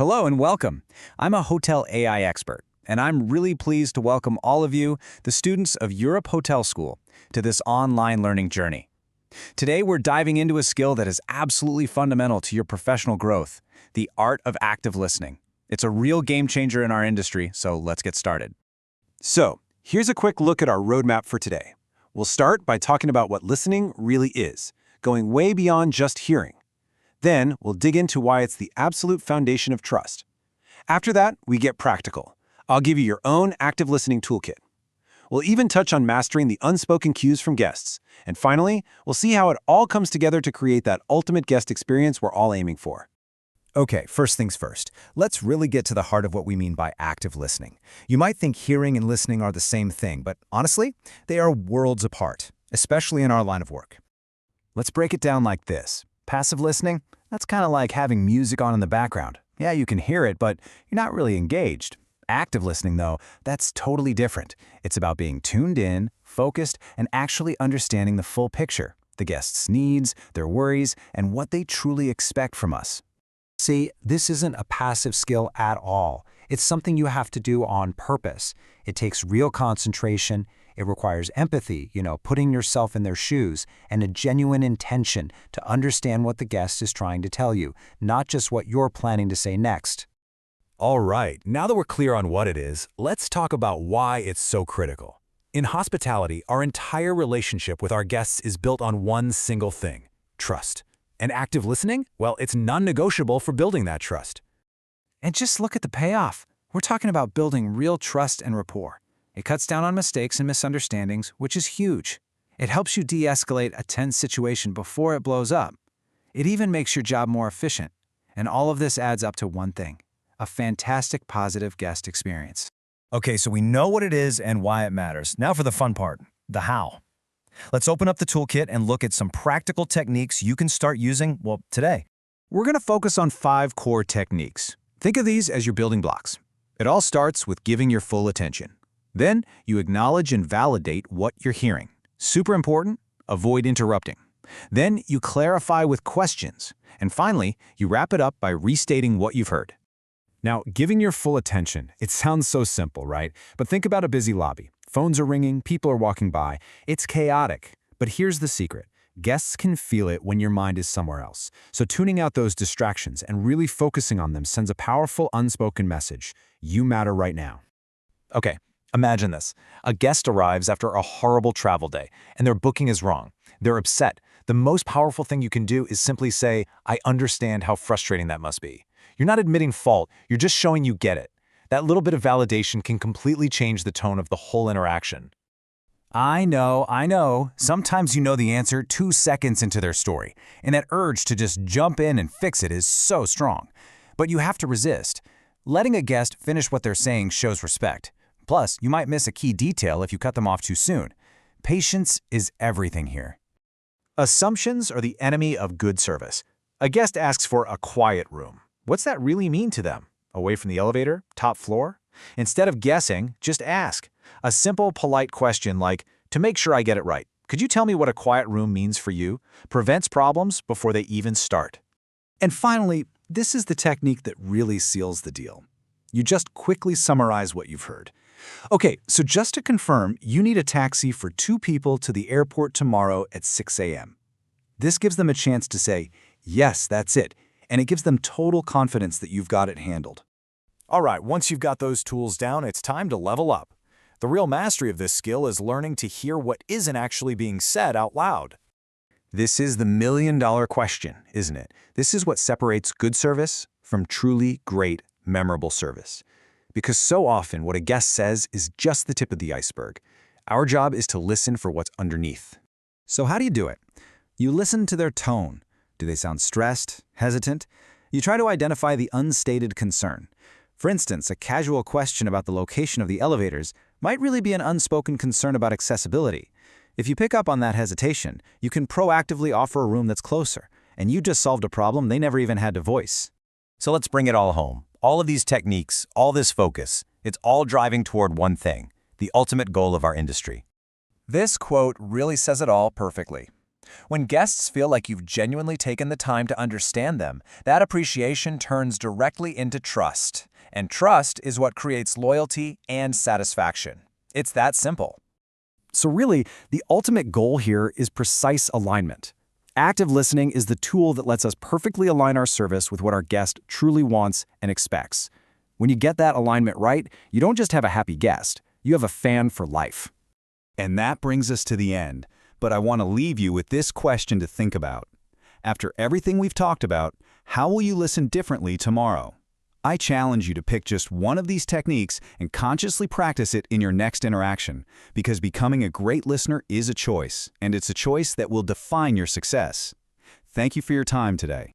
Hello and welcome. I'm a hotel AI expert, and I'm really pleased to welcome all of you, the students of Europe Hotel School, to this online learning journey. Today, we're diving into a skill that is absolutely fundamental to your professional growth, the art of active listening. It's a real game changer in our industry, so let's get started. So, here's a quick look at our roadmap for today. We'll start by talking about what listening really is, going way beyond just hearing. Then, we'll dig into why it's the absolute foundation of trust. After that, we get practical. I'll give you your own active listening toolkit. We'll even touch on mastering the unspoken cues from guests. And finally, we'll see how it all comes together to create that ultimate guest experience we're all aiming for. Okay, first things first. Let's really get to the heart of what we mean by active listening. You might think hearing and listening are the same thing, but honestly, they are worlds apart, especially in our line of work. Let's break it down like this. Passive listening, that's kind of like having music on in the background. Yeah, you can hear it, but you're not really engaged. Active listening, though, that's totally different. It's about being tuned in, focused, and actually understanding the full picture, the guest's needs, their worries, and what they truly expect from us. See, this isn't a passive skill at all. It's something you have to do on purpose. It takes real concentration. It requires empathy, putting yourself in their shoes, and a genuine intention to understand what the guest is trying to tell you, not just what you're planning to say next. All right, now that we're clear on what it is, let's talk about why it's so critical. In hospitality, our entire relationship with our guests is built on one single thing: trust. And active listening? Well, it's non-negotiable for building that trust. And just look at the payoff. We're talking about building real trust and rapport. It cuts down on mistakes and misunderstandings, which is huge. It helps you de-escalate a tense situation before it blows up. It even makes your job more efficient. And all of this adds up to one thing: a fantastic positive guest experience. Okay, so we know what it is and why it matters. Now for the fun part, the how. Let's open up the toolkit and look at some practical techniques you can start using, today. We're going to focus on 5 core techniques. Think of these as your building blocks. It all starts with giving your full attention. Then, you acknowledge and validate what you're hearing. Super important, avoid interrupting. Then, you clarify with questions. And finally, you wrap it up by restating what you've heard. Now, giving your full attention, it sounds so simple, right? But think about a busy lobby. Phones are ringing, people are walking by. It's chaotic. But here's the secret. Guests can feel it when your mind is somewhere else. So tuning out those distractions and really focusing on them sends a powerful unspoken message. You matter right now. Okay, imagine this. A guest arrives after a horrible travel day, and their booking is wrong. They're upset. The most powerful thing you can do is simply say, "I understand how frustrating that must be." You're not admitting fault, you're just showing you get it. That little bit of validation can completely change the tone of the whole interaction. I know. Sometimes you know the answer 2 seconds into their story, and that urge to just jump in and fix it is so strong. But you have to resist. Letting a guest finish what they're saying shows respect. Plus, you might miss a key detail if you cut them off too soon. Patience is everything here. Assumptions are the enemy of good service. A guest asks for a quiet room. What's that really mean to them? Away from the elevator? Top floor? Instead of guessing, just ask. A simple, polite question like, "To make sure I get it right, could you tell me what a quiet room means for you?" prevents problems before they even start. And finally, this is the technique that really seals the deal. You just quickly summarize what you've heard. Okay, so just to confirm, you need a taxi for 2 people to the airport tomorrow at 6 a.m. This gives them a chance to say, "Yes, that's it," and it gives them total confidence that you've got it handled. All right, once you've got those tools down, it's time to level up. The real mastery of this skill is learning to hear what isn't actually being said out loud. This is the million-dollar question, isn't it? This is what separates good service from truly great, memorable service. Because so often what a guest says is just the tip of the iceberg. Our job is to listen for what's underneath. So how do you do it? You listen to their tone. Do they sound stressed, hesitant? You try to identify the unstated concern. For instance, a casual question about the location of the elevators might really be an unspoken concern about accessibility. If you pick up on that hesitation, you can proactively offer a room that's closer, and you just solved a problem they never even had to voice. So let's bring it all home. All of these techniques, all this focus, it's all driving toward one thing: the ultimate goal of our industry. This quote really says it all perfectly. When guests feel like you've genuinely taken the time to understand them, that appreciation turns directly into trust. And trust is what creates loyalty and satisfaction. It's that simple. So really, the ultimate goal here is precise alignment. Active listening is the tool that lets us perfectly align our service with what our guest truly wants and expects. When you get that alignment right, you don't just have a happy guest, you have a fan for life. And that brings us to the end, but I want to leave you with this question to think about. After everything we've talked about, how will you listen differently tomorrow? I challenge you to pick just one of these techniques and consciously practice it in your next interaction, because becoming a great listener is a choice, and it's a choice that will define your success. Thank you for your time today.